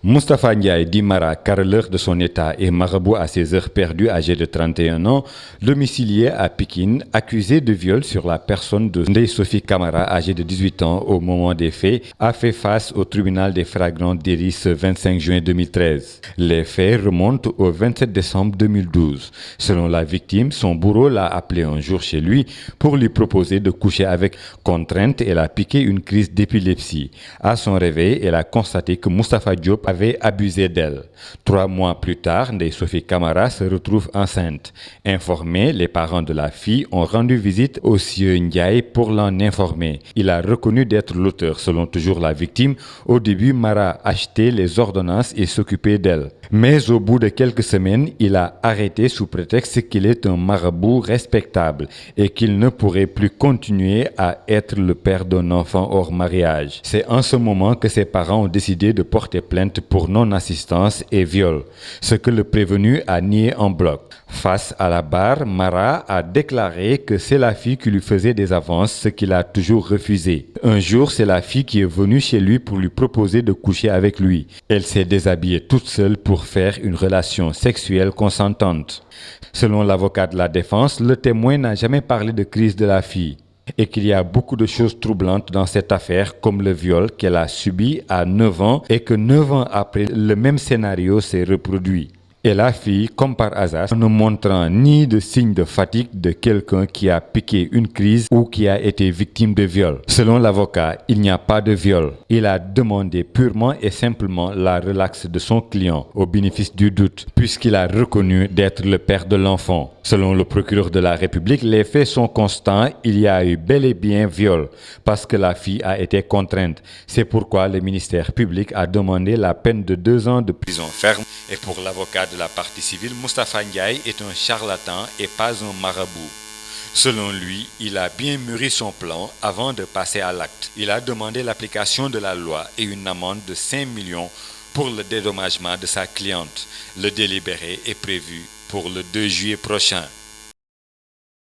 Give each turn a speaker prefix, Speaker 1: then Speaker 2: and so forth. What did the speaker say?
Speaker 1: Moustapha Ndiaye dit Mara, carreleur de son état et marabout à ses heures perdues, âgé de 31 ans, domicilié à Pikine, accusé de viol sur la personne de Ndeye Sophie Camara, âgée de 18 ans au moment des faits, a fait face au tribunal des flagrants délits ce 25 juin 2013. Les faits remontent au 27 décembre 2012. Selon la victime, son bourreau l'a appelé un jour chez lui pour lui proposer de coucher avec contrainte et l'a piqué une crise d'épilepsie. À son réveil, elle a constaté que Moustapha Diop avait abusé d'elle. 3 mois plus tard, Ndeye Sophie Camara se retrouve enceinte. Informés, les parents de la fille ont rendu visite au sieur Ndiaye pour l'en informer. Il a reconnu d'être l'auteur. Selon toujours la victime, au début, Mara achetait les ordonnances et s'occupait d'elle. Mais au bout de quelques semaines, il a arrêté sous prétexte qu'il est un marabout respectable et qu'il ne pourrait plus continuer à être le père d'un enfant hors mariage. C'est en ce moment que ses parents ont décidé de porter plainte pour non-assistance et viol, ce que le prévenu a nié en bloc. Face à la barre, Mara a déclaré que c'est la fille qui lui faisait des avances, ce qu'il a toujours refusé. Un jour, c'est la fille qui est venue chez lui pour lui proposer de coucher avec lui. Elle s'est déshabillée toute seule pour faire une relation sexuelle consentante. Selon l'avocat de la défense, le témoin n'a jamais parlé de crise de la fille et qu'il y a beaucoup de choses troublantes dans cette affaire, comme le viol qu'elle a subi à 9 ans et que 9 ans après, le même scénario s'est reproduit. Et la fille, comme par hasard, ne montrant ni de signes de fatigue de quelqu'un qui a piqué une crise ou qui a été victime de viol. Selon l'avocat, il n'y a pas de viol. Il a demandé purement et simplement la relaxe de son client au bénéfice du doute, puisqu'il a reconnu d'être le père de l'enfant. Selon le procureur de la République, les faits sont constants, il y a eu bel et bien viol, parce que la fille a été contrainte. C'est pourquoi le ministère public a demandé la peine de 2 ans de prison ferme. Et pour l'avocat de la partie civile, Moustapha Ndiaye est un charlatan et pas un marabout. Selon lui, il a bien mûri son plan avant de passer à l'acte. Il a demandé l'application de la loi et une amende de 5 millions pour le dédommagement de sa cliente. Le délibéré est prévu pour le 2 juillet prochain.